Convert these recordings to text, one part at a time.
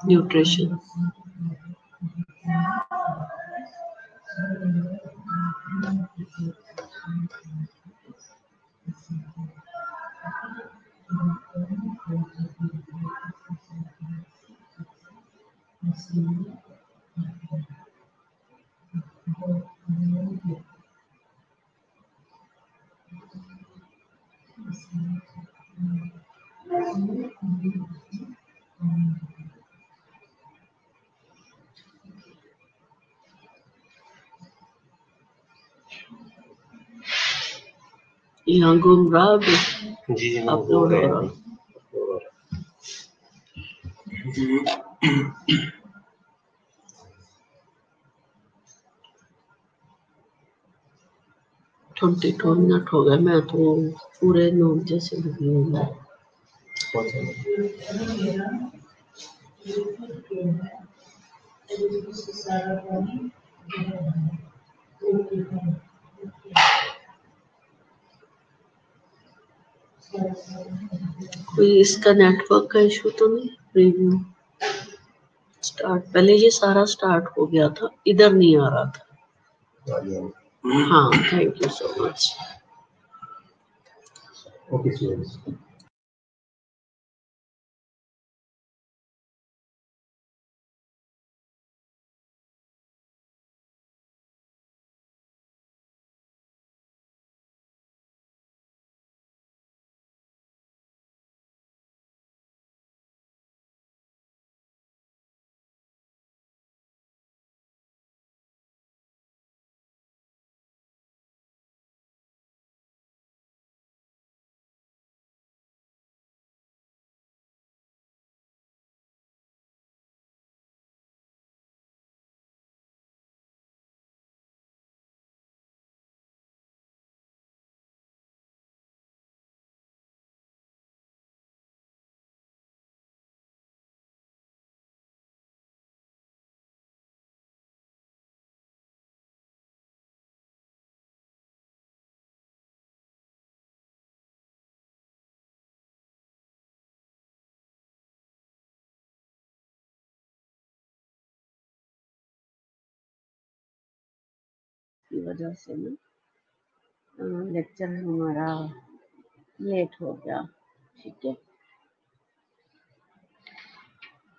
nutrition. यहाँ घूम रहा अभी जी अपलोड हो रहा। ट्वेंटी 22 मिनट हो गए, मैं तो पूरे 9 बजे से लगी हुई हूँ। कोई इसका नेटवर्क का इशू तो नहीं? प्रीव्यू स्टार्ट, पहले ये सारा स्टार्ट हो गया था, इधर नहीं आ रहा था। हाँ, thank you so much. Okay की वजह से ना लेक्चर हमारा लेट हो गया। ठीक है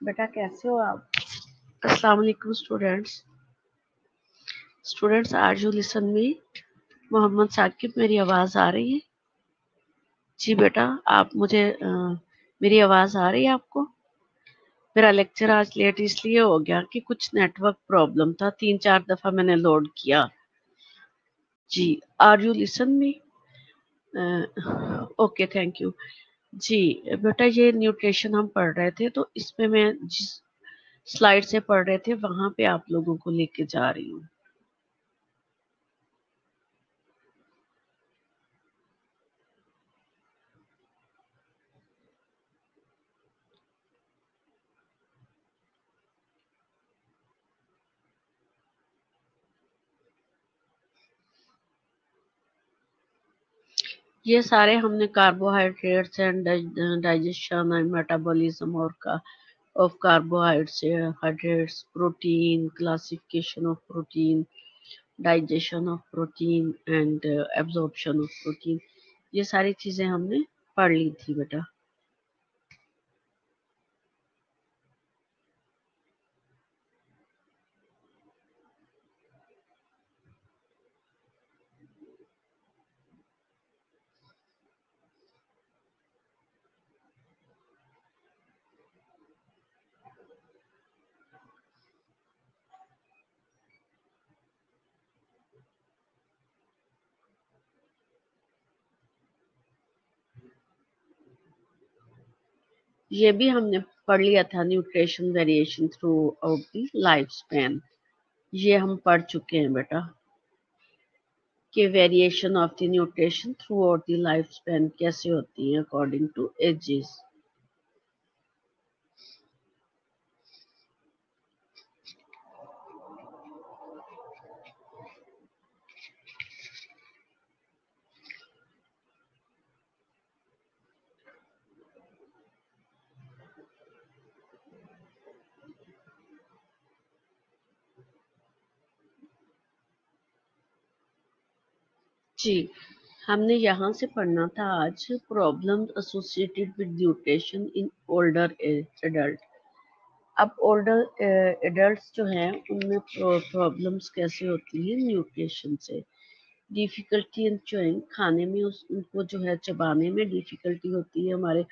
बेटा, कैसे हो आप? अस्सलाम वालेकुम students. Are you listen me? Mohammad Saqib, मेरी आवाज़ आ रही है? जी बेटा, आप मुझे मेरी आवाज़ आ रही है आपको? मेरा लेक्चर आज लेट इसलिए हो गया कि कुछ नेटवर्क प्रॉब्लम था, 3-4 दफ़ा मैंने लोड किया। जी, are you listen me? Okay, thank you. जी बेटा, ये न्यूट्रिशन हम पढ़ रहे थे, तो इसमें मैं जिस स्लाइड से पढ़ रहे थे वहां पे आप लोगों को लेके जा रही हूँ। ये सारे हमने carbohydrates and digestion and metabolism और का of carbohydrates, protein, classification of protein, digestion of protein and absorption of protein, ये सारी चीजें हमने पढ़ ली थी बेटा। ये भी हमने पढ़ लिया था, nutrition variation through out the life span, ये हम पढ़ चुके हैं बेटा कि variation of the nutrition through out the life span कैसे होती है अकॉर्डिंग टू एजेस। जी, हमने यहाँ से पढ़ना था आज problem associated with nutrition in older adult. अब ओल्डर एडल्ट्स जो हैं उनमें प्रॉब्लम्स कैसे होती हैं न्यूट्रिशन से। डिफिकल्टी इन च्यूइंग, खाने में उनको जो है चबाने में डिफिकल्टी होती है हमारे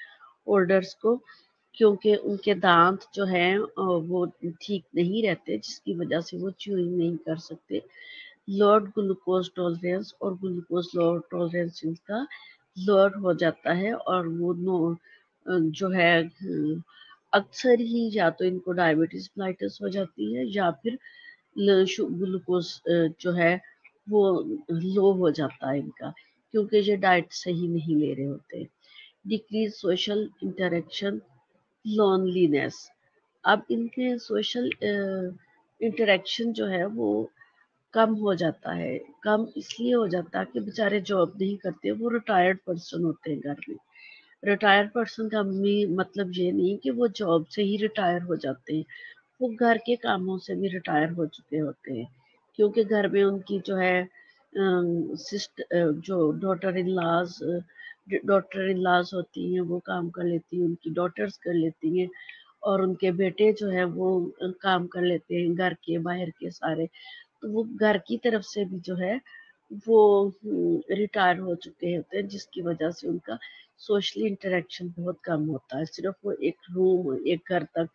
ओल्डर्स को, क्योंकि उनके दांत जो हैं वो ठीक नहीं रहते, जिसकी वजह से वो च्यूइंग नहीं कर सकते। लोअर ग्लूकोज टॉलरेंस और ग्लूकोज लोअर टॉलरेंस इनका लोअर हो जाता है, और वो जो है अक्सर ही या तो इनको डायबिटीज मेलाइटस हो जाती है या फिर ग्लूकोज जो है वो लो हो जाता है इनका, क्योंकि ये डाइट सही नहीं ले रहे होते। Decrease social interaction, loneliness. अब इनके सोशल इंटरेक्शन जो है वो कम हो जाता है। कम इसलिए हो जाता है कि बेचारे जॉब नहीं करते, वो रिटायर्ड पर्सन होते हैं घर में। रिटायर्ड पर्सन का मतलब ये नहीं कि वो जॉब से ही रिटायर हो जाते हैं, वो घर के कामों से भी रिटायर हो चुके होते हैं, क्योंकि घर में उनकी जो है जो डॉटर इन लॉज होती हैं वो काम कर लेती हैं, उनकी डॉटर्स कर लेती हैं, और उनके बेटे जो है वो काम कर लेते हैं घर के बाहर के सारे। तो वो घर की तरफ से भी जो है वो रिटायर हो चुके होते हैं, जिसकी वजह से उनका सोशली इंटरेक्शन बहुत कम होता है। सिर्फ वो एक रूम एक घर तक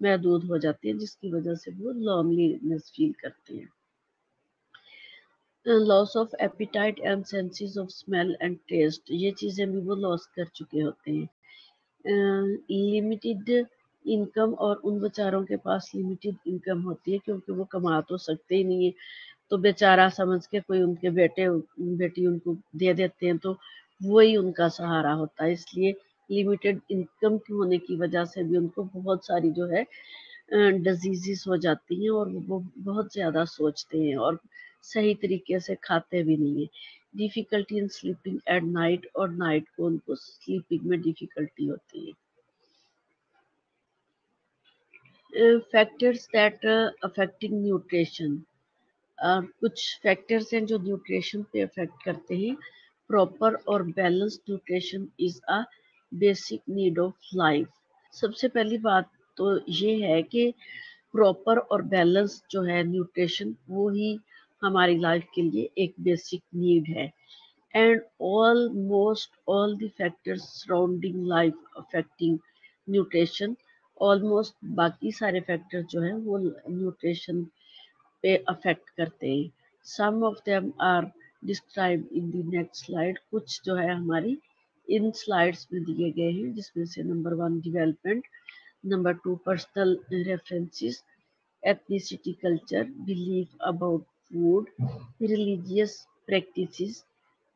महदूद हो जाती है, जिसकी वजह से वो लोनलीनेस फील करते हैं। Loss of appetite and senses of smell and taste, ये चीजें भी वो लॉस कर चुके होते हैं। लिमिटेड इनकम, और उन बेचारों के पास लिमिटेड इनकम होती है, क्योंकि वो कमा तो सकते ही नहीं है, तो बेचारा समझ के कोई उनके बेटी उनको दे देते हैं, तो वही उनका सहारा होता है। इसलिए लिमिटेड इनकम होने की वजह से भी उनको बहुत सारी जो है डिजीजेस हो जाती हैं, और वो बहुत ज़्यादा सोचते हैं और सही तरीके से खाते भी नहीं है। Difficulty in sleeping at night, और नाइट को उनको स्लीपिंग में डिफिकल्टी होती है। फैक्टर्स दैट अफेक्टिंग न्यूट्रिशन, कुछ फैक्टर्स हैं जो न्यूट्रिशन पे अफेक्ट करते हैं। प्रॉपर और balanced nutrition is a basic need of life. सबसे पहली बात तो ये है कि प्रॉपर और बैलेंस जो है न्यूट्रिशन, वो ही हमारी लाइफ के लिए एक बेसिक नीड है। And almost all the factors surrounding life affecting nutrition, almost बाकी सारे फैक्टर जो हैं वो न्यूट्रिशन पे अफेक्ट करते हैं। Some of them are describe in the next slide, कुछ जो है हमारी इन स्लाइड्स में दिए गए हैं, जिसमें से number 1 development, number 2 personal references, ethnicity, culture, belief about food, religious practices,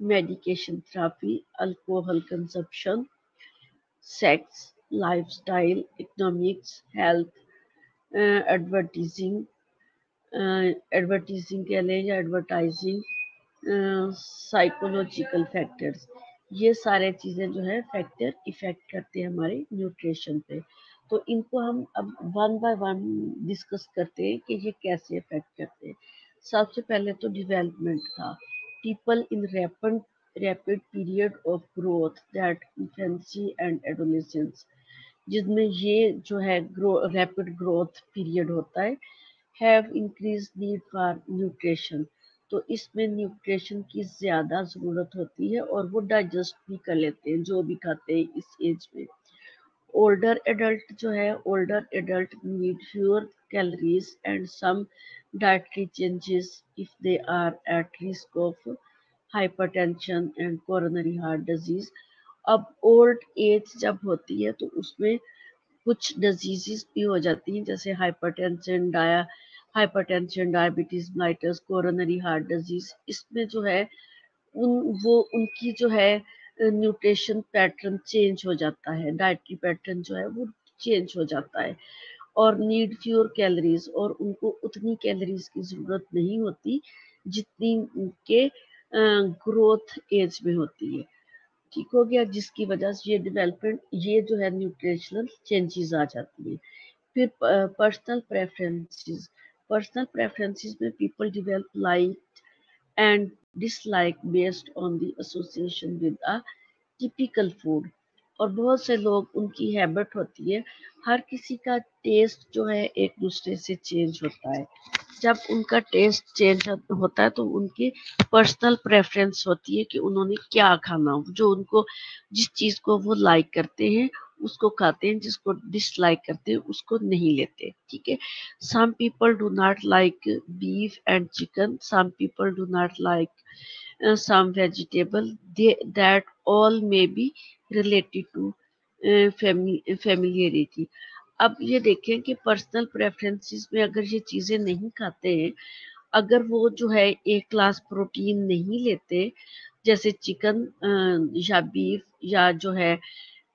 medication therapy, alcohol consumption, sex, lifestyle, economics, health, advertising, advertising के लिए या एडवर्टाइजिंग, साइकोलॉजिकल फैक्टर्स, ये सारे चीज़ें जो है फैक्टर इफेक्ट करते हैं हमारे न्यूट्रिशन पे। तो इनको हम अब वन बाय वन डिस्कस करते हैं कि ये कैसे इफेक्ट करते हैं। सबसे पहले तो डेवलपमेंट था। People in rapid period of growth, that infancy and adolescence, जिसमें ये जो है रैपिड ग्रोथ पीरियड होता है, have increase need for nutrition, तो इसमें न्यूट्रिशन की ज़्यादा ज़रूरत होती है, और वो डाइजेस्ट भी कर लेते हैं जो भी खाते हैं इस एज में। ओल्डर एडल्ट जो है, older adult need fewer calories and some dietary changes if they are at risk of hypertension and coronary heart disease. अब ओल्ड एज जब होती है तो उसमें कुछ डिजीजेस भी हो जाती हैं, जैसे hypertension, diabetes mellitus, coronary heart disease. इसमें जो है उनकी जो है न्यूट्रिशन पैटर्न चेंज हो जाता है, डाइटरी पैटर्न जो है वो चेंज हो जाता है, और नीड फ्यूअर कैलोरीज, और उनको उतनी कैलोरीज की ज़रूरत नहीं होती जितनी उनके ग्रोथ एज में होती है। ठीक हो गया, जिसकी वजह से ये डेवलपमेंट, ये जो है न्यूट्रिशनल चेंजेस आ जाती है। फिर पर्सनल प्रेफरेंसेस में people develop like and dislike based on the association with a typical food. और बहुत से लोग उनकी हैबिट होती है, हर किसी का टेस्ट जो है एक दूसरे से चेंज होता है। जब उनका टेस्ट चेंज होता है तो उनकी पर्सनल प्रेफरेंस होती है कि उन्होंने क्या खाना, जो उनको जिस चीज को वो लाइक करते हैं उसको खाते हैं, जिसको डिसलाइक करते हैं उसको नहीं लेते। ठीक है, some people do not like beef and chicken, some people do not like some vegetable, that all may be related to familiarity। अब ये देखें कि पर्सनल प्रेफरेंसेस में अगर ये चीजें नहीं खाते हैं, अगर वो जो है एक क्लास प्रोटीन नहीं लेते, जैसे चिकन या बीफ या जो है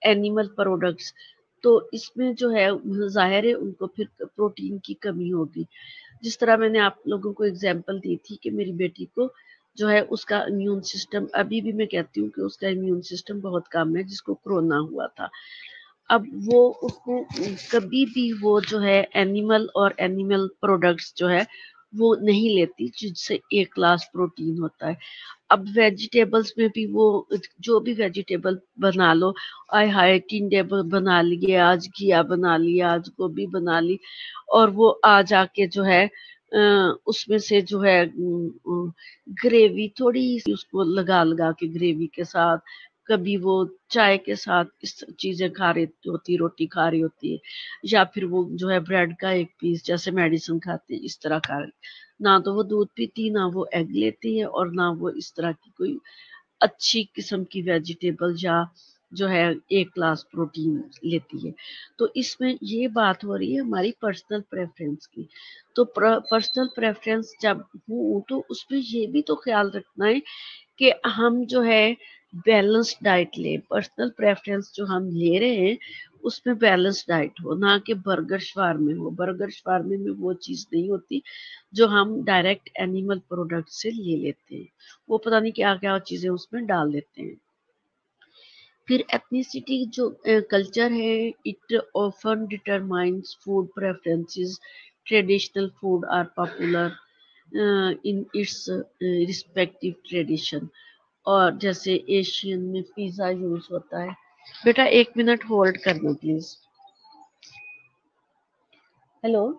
एनिमल प्रोडक्ट्स, तो इसमें जो है जाहिर है उनको फिर प्रोटीन की कमी होगी। जिस तरह मैंने आप लोगों को एग्जांपल दी थी कि मेरी बेटी को जो है उसका इम्यून सिस्टम, अभी भी मैं कहती हूँ कि उसका इम्यून सिस्टम बहुत कम है, जिसको कोरोना हुआ था। अब वो उसको कभी भी वो जो है एनिमल और एनिमल प्रोडक्ट्स जो है वो नहीं लेती, जिससे एक क्लास प्रोटीन होता है। अब वेजिटेबल्स में भी वो जो भी वेजिटेबल बना लो, आय हाय टिंडे बना लिए, आज घिया बना लिया, आज गोभी बना ली, और वो आ जाके जो है उसमें से जो है ग्रेवी थोड़ी सी उसको लगा लगा के ग्रेवी के साथ, कभी वो चाय के साथ इस चीजें खा रही होती, रोटी खा रही होती है, या फिर वो जो है ब्रेड का एक पीस जैसे मेडिसिन खाते हैं इस तरह खा रही। ना तो वो दूध पीती, ना वो एग लेती है, और ना वो इस तरह की कोई अच्छी किस्म की वेजिटेबल या जो है एक क्लास प्रोटीन लेती है। तो इसमें ये बात हो रही है हमारी पर्सनल प्रेफरेंस की। तो पर्सनल प्रेफरेंस जब हो तो उसमें ये भी तो ख्याल रखना है कि हम जो है बैलेंस डाइट लें। पर्सनल प्रेफरेंस जो हम ले रहे हैं उसमें बैलेंस डाइट हो, ना कि बर्गर शवारमे हो। बर्गर शवारमे में वो चीज़ नहीं होती जो हम डायरेक्ट एनिमल प्रोडक्ट से ले लेते हैं, वो पता नहीं क्या क्या चीज़ें उसमें डाल देते हैं। फिर एथनिसिटी जो कल्चर है, it often determines food preferences. Traditional food are popular in its respective tradition. और जैसे एशियन में पिज्जा यूज होता है। बेटा 1 मिनट होल्ड करना प्लीज। हेलो।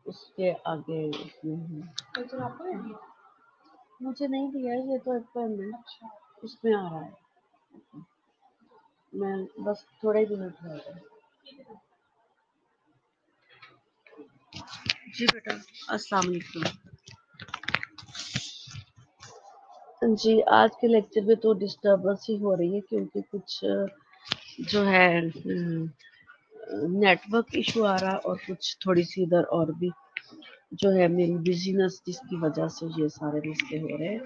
اس کے آگے مجھے نہیں دیا ہے، یہ تو ایک پین میں اس میں آ رہا ہے، میں بس تھوڑے دن اٹھا رہا ہوں۔ جی بیٹا السلام علیکم۔ جی آج کے لیکچر میں تو ڈسٹربنس ہی ہو رہی ہے کیونکہ کچھ جو ہے نیٹ ورک ایشو آ رہا اور کچھ تھوڑی سی ادھر اور بھی جو ہے میری بزینس جس کی وجہ سے یہ سارے مسئلے ہو رہے ہیں۔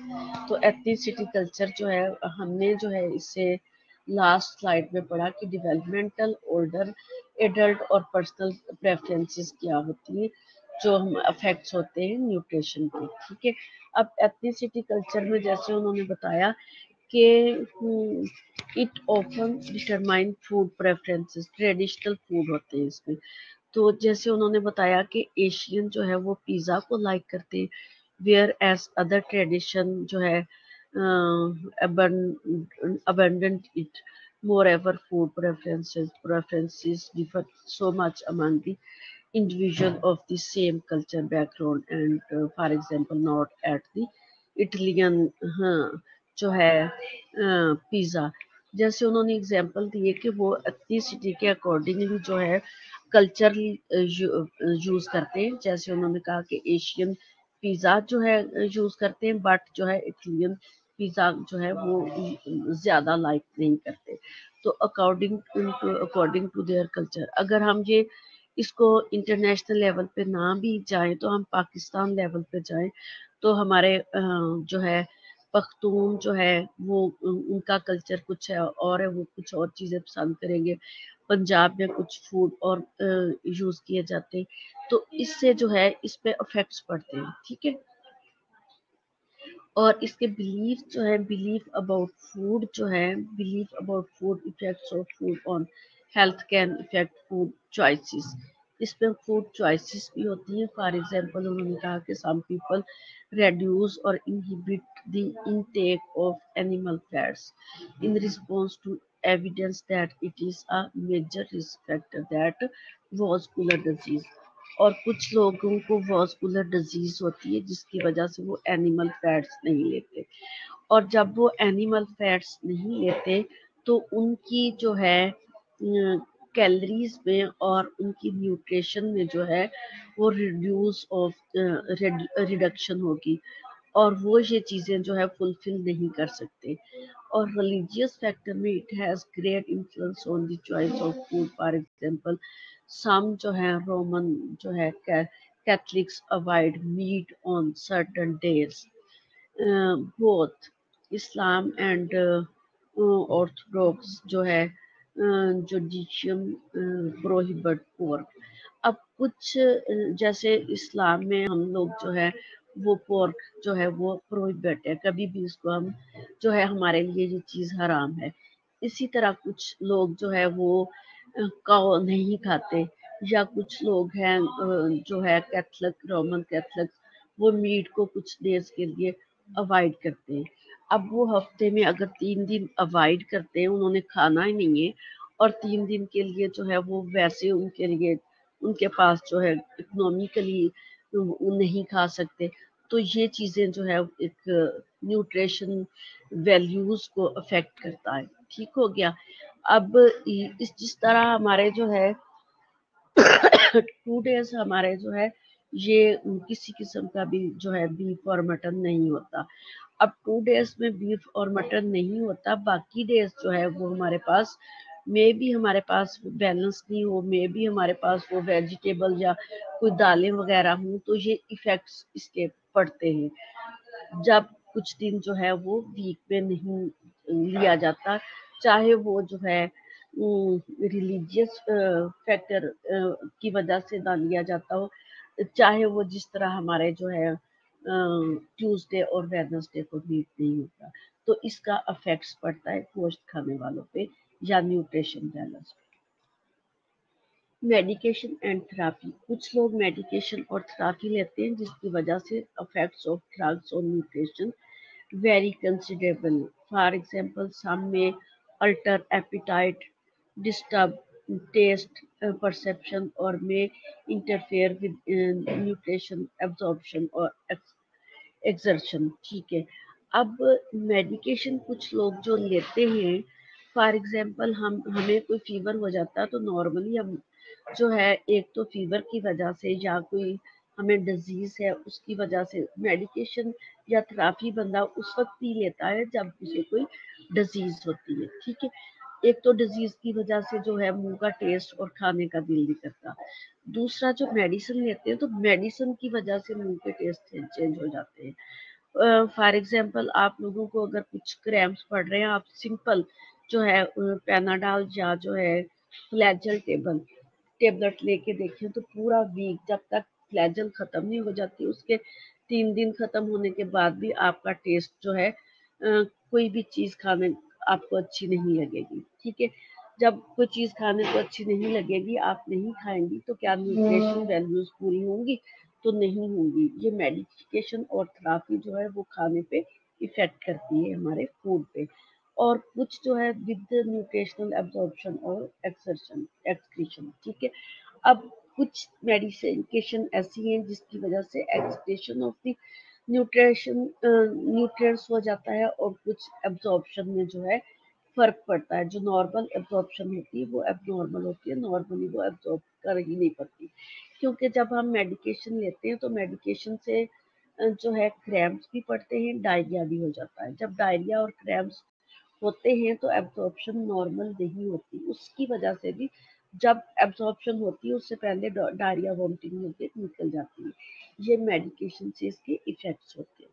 تو ایتھنیسٹی کلچر جو ہے ہم نے جو ہے اس سے لاسٹ سلائیڈ میں پڑھا کہ ڈیولپمنٹل اولڈر ایڈلٹ اور پرسنل پریفرنسز کیا ہوتی ہیں جو ہم افیکٹس ہوتے ہیں نیوٹریشن کے، ٹھیک ہے۔ اب ایتھنیسٹی کلچر میں جیسے انہوں نے بتایا کہ it often determine food preferences, traditional food ہوتے ہیں اس میں، تو جیسے انہوں نے بتایا کہ ایشین جو ہے وہ پیزا کو لائک کرتے ہیں، ویئر ایز ادر ٹریڈیشن جو ہے abandoned it. Moreover, food preferences differ so much among the individual of the same culture background and for example not at the Italian جو ہے پیزا، جیسے انہوں نے اگزامپل دیے کہ وہ اپنی سٹی کے اکارڈنگلی جو ہے کلچر یوز کرتے ہیں، جیسے انہوں نے کہا کہ ایشین پیزا جو ہے یوز کرتے ہیں بٹ جو ہے اٹالین پیزا جو ہے وہ زیادہ لائک نہیں کرتے، تو اکارڈنگ ٹو دیئر کلچر۔ اگر ہم یہ اس کو انٹرنیشنل لیول پہ نہ بھی جائیں تو ہم پاکستان لیول پہ جائیں تو ہمارے جو ہے پختون جو ہے وہ ان کا کلچر کچھ ہے اور ہے، وہ کچھ اور چیزیں پسند کریں گے، پنجاب میں کچھ فوڈ اور یوز کیے جاتے ہیں، تو اس سے جو ہے اس پہ افیکٹس پڑتے ہیں، ٹھیک ہے۔ اور اس کے بلیف جو ہے بلیف اباؤٹ فوڈ جو ہے belief about food effects of food on health can affect food choices, اس پہ فوڈ چوائسیز بھی ہوتی ہیں۔ فار ایگزامپل انہوں نے کہا کہ سم پیپل ریڈیوس اور inhibit the intake of animal fats in response to evidence that it is a major risk factor that vascular disease، اور کچھ لوگوں کو واسکولر ڈیزیز ہوتی ہے جس کی وجہ سے وہ اینیمل فیٹس نہیں لیتے، اور جب وہ اینیمل فیٹس نہیں لیتے تو ان کی جو ہے کیلریز میں اور ان کی نیوٹریشن میں جو ہے وہ ریڈکشن ہوگی اور وہ یہ چیزیں جو ہے فلفل نہیں کر سکتے۔ اور ریلیجیس فیکٹر میں it has great influence on the choice of food, for example some جو ہے رومن جو ہے Catholics avoid meat on certain days, both Islam and Orthodox جو ہے جوڈیشیم پروہیبٹ پورک۔ اب کچھ جیسے اسلام میں ہم لوگ جو ہے وہ پورک جو ہے وہ پروہیبٹ ہے، کبھی بھی اس کو ہم جو ہے ہمارے لیے یہ چیز حرام ہے۔ اسی طرح کچھ لوگ جو ہے وہ کاؤ نہیں کھاتے، یا کچھ لوگ ہیں جو ہے کیتھلک رومن کیتھلک وہ میٹ کو کچھ ڈیز کے لیے اوائڈ کرتے ہیں۔ اب وہ ہفتے میں اگر 3 دن اوائڈ کرتے ہیں، انہوں نے کھانا ہی نہیں ہے اور 3 دن کے لیے جو ہے وہ ویسے ان کے لیے ان کے پاس جو ہے اکنومیکلی نہیں کھا سکتے، تو یہ چیزیں جو ہے ایک نیوٹریشن ویلیوز کو افیکٹ کرتا ہے، ٹھیک ہو گیا۔ اب جس طرح ہمارے جو ہے 2 days ہمارے جو ہے یہ کسی قسم کا بھی جو ہے بیف اور مٹن نہیں ہوتا، اب 2 days میں بیف اور مٹن نہیں ہوتا، باقی ڈیز جو ہے وہ ہمارے پاس میں بھی ہمارے پاس بیلنس نہیں ہو، میں بھی ہمارے پاس وہ ویجیٹیبل یا کوئی دالیں وغیرہ ہوں، تو یہ ایفیکٹس اس کے پڑتے ہیں جب کچھ دن جو ہے وہ ویک میں نہیں لیا جاتا، چاہے وہ جو ہے ریلیجیس فیکٹر کی وجہ سے نہ لیا جاتا ہو، چاہے وہ جس طرح ہمارے جو ہے ٹیوزڈے اور ویڈنسڈے کو میٹ نہیں ہوتا، تو اس کا افیکٹس پڑتا ہے گوشت کھانے والوں پہ یا نیوٹریشن بیلنس پہ۔ میڈیکیشن اینڈ تھراپی، کچھ لوگ میڈیکیشن اور تھراپی لیتے ہیں جس کی وجہ سے افیکٹس آف ڈرگس اور nutrition very considerable, for example some میں alter appetite, disturb taste perception or may interfere with nutrition absorption or exertion. ठीक है, अब मेडिकेशन कुछ लोग जो लेते हैं, फॉर एग्जांपल हमें कोई फीवर हो जाता है तो नॉर्मली हम जो है एक तो फीवर की वजह से या कोई हमें डिजीज है उसकी वजह से मेडिकेशन या थेरेपी बंदा उस वक्त ही लेता है जब उसे कोई डिजीज होती है। ठीक है, एक तो डिजीज की वजह से जो है मुंह का टेस्ट और खाने का दिल नहीं करता, दूसरा जो मेडिसिन लेते हैं तो मेडिसिन की वजह से मुंह के टेस्ट चेंज हो जाते हैं। फॉर एग्जांपल आप लोगों को अगर कुछ क्रैम्प्स पड़ रहे हैं, आप सिंपल जो है पैनाडॉल या जो है फ्लैजल टेबलेट लेके देखें तो पूरा वीक जब तक फ्लैजल खत्म नहीं हो जाती उसके 3 दिन खत्म होने के बाद भी आपका टेस्ट जो है कोई भी चीज खाने आपको अच्छी नहीं लगेगी। ठीक है, जब कोई चीज खाने को अच्छी नहीं लगेगी, आप नहीं खाएंगी तो क्या न्यूट्रिशन वैल्यूज पूरी होंगी? तो नहीं होंगी। ये मेडिकेशन और थेरेपी जो है वो खाने पे इफेक्ट करती है, हमारे फूड पे। और कुछ जो है विद न्यूट्रिशनल एब्जॉर्प्शन और एक्सर्शन एक्सक्रीशन। ठीक है, अब कुछ मेडिकेशन ऐसी हैं जिसकी वजह से excretion of the nutrition nutrients हो जाता है और कुछ एब्जॉर्प्शन में जो है फर्क पड़ता है। जो नॉर्मल एब्जॉर्प्शन होती है वो एबनॉर्मल होती है, नॉर्मली वो एब्जॉर्ब कर ही नहीं पाती। क्योंकि जब हम मेडिकेशन लेते हैं तो मेडिकेशन से जो है क्रैम्प्स भी पड़ते हैं, डायरिया भी हो जाता है। जब डायरिया और क्रैम्प्स होते हैं तो एब्जॉर्प्शन नॉर्मल नहीं होती, उसकी वजह से भी जब एब्जॉर्प्शन होती है उससे पहले डायरिया वॉमिटिंग होके निकल जाती है। ये मेडिकेशन से इसके इफेक्ट्स होते हैं।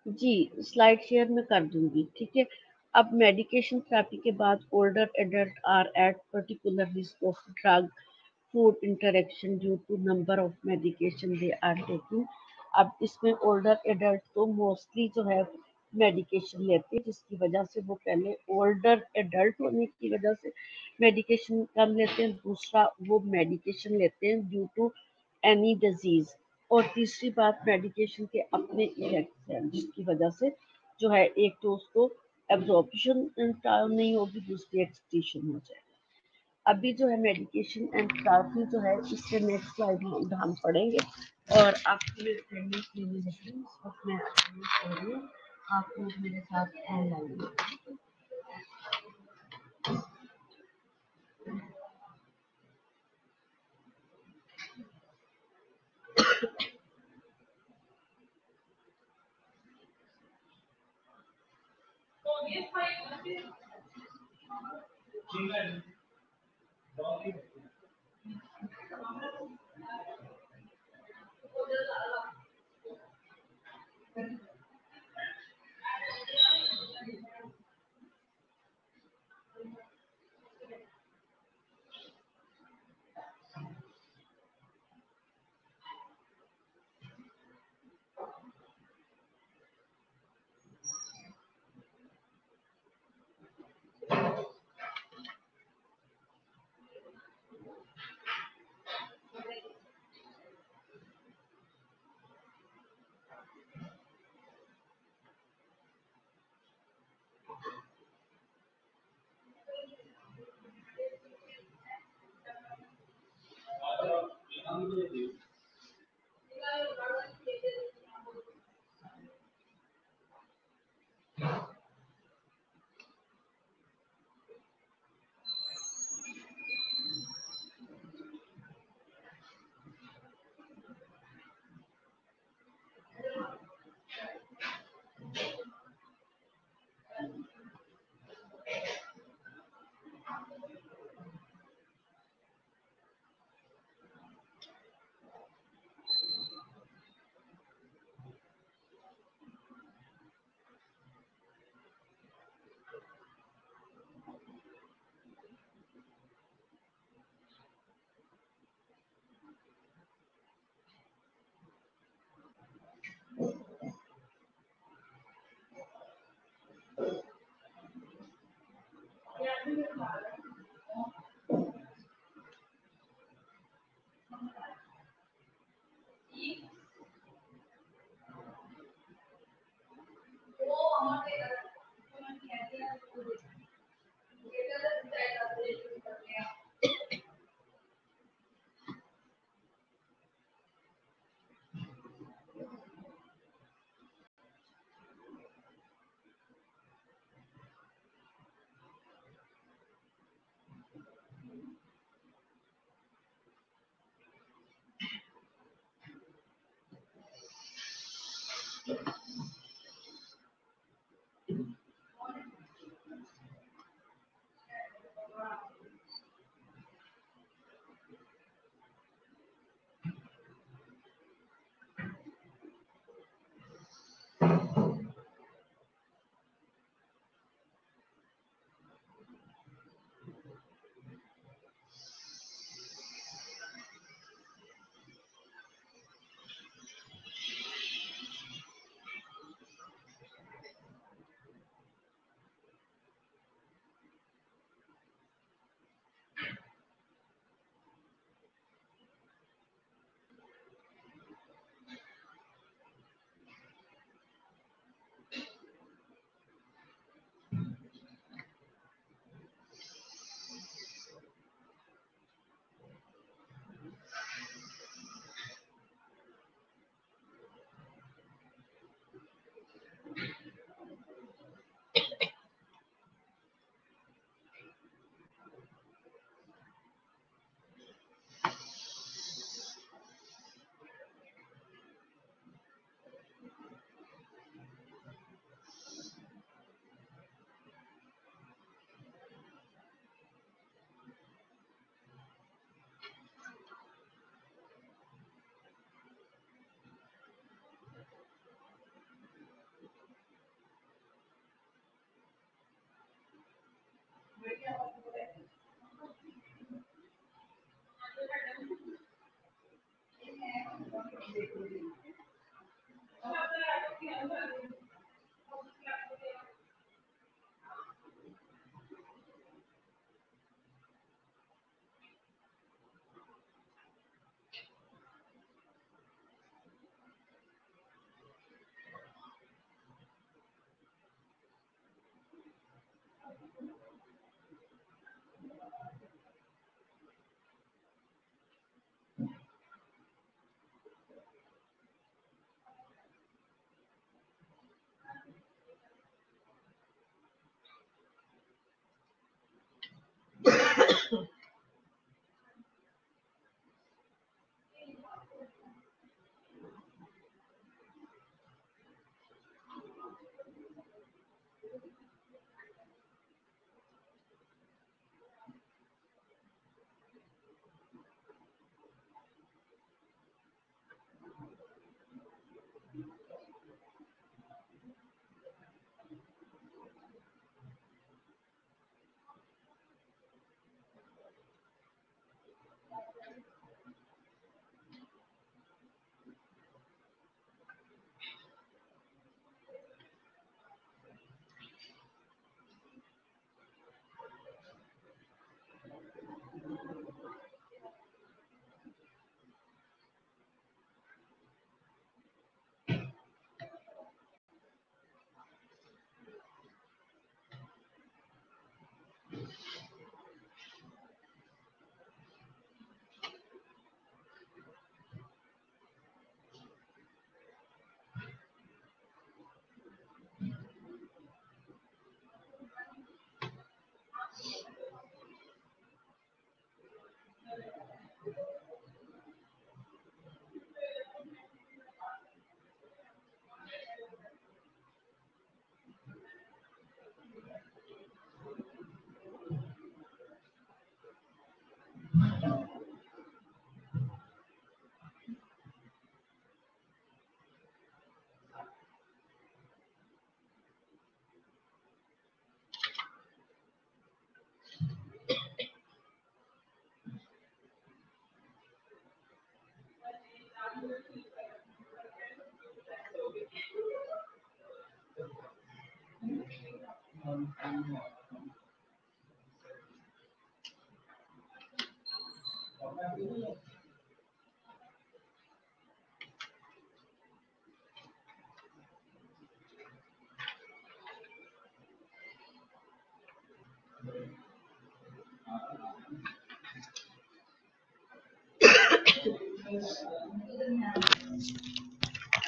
जी, स्लाइड शेयर मैं कर दूंगी। ठीक है, अब मेडिकेशन थेरेपी के बाद older adult are at particular risk of drug food interaction due to number of medication they are taking. अब इसमें ओल्डर एडल्ट तो मोस्टली जो है मेडिकेशन लेते हैं जिसकी वजह से वो पहले ओल्डर एडल्ट होने की वजह से मेडिकेशन कम लेते हैं, दूसरा वो मेडिकेशन लेते हैं ड्यू टू एनी डिजीज, और तीसरी बात मेडिकेशन के अपने इफेक्ट्स हैं जिसकी वजह से जो है एक तो उसको एब्जॉर्प्शन नहीं होगी, दूसरी एक्सक्रीशन हो जाएगी। अभी जो है मेडिकेशन एंड थेरेपी जो है इससे नेक्स्ट स्लाइड में हम पढ़ेंगे। और आपके लिए अटेंडेंस लेने लगी हूँ, इस वक्त मैं अटेंडेंस ले रही हूँ, आप लोग मेरे साथ ऑनलाइन हैं।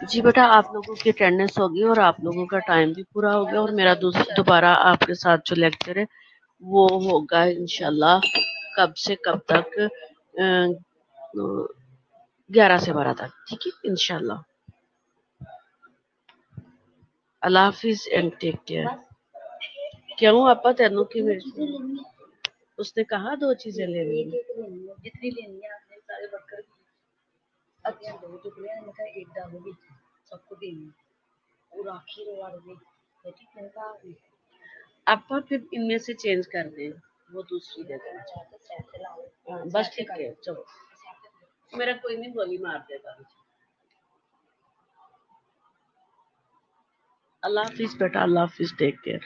जी बेटा, आप लोगों की अटेंडेंस होगी और आप लोगों का टाइम भी पूरा हो गया, और मेरा दोबारा आपके साथ जो लेक्चर है वो होगा इंशाल्लाह कब से कब तक, 11 से 12 तक, ठीक है इंशाल्लाह। अल्लाह हाफिज एंड टेक केयर। क्यों आपा तेनों की उसने कहा 2 चीजें लेनी है, जितनी लेनी है आपने सारे वर्कर की। अच्छा, 2 टुकड़े मैं कहा एक डालोगी सबको देनी और आखिर वाले ठीक है का आपा फिर इनमें से चेंज कर दें, वो दूसरी दे देना। बस ठीक है, चलो मेरा कोई नहीं गोली मार देगा। अल्लाह हाफिज बेटा, अल्लाह हाफिज, टेक केयर।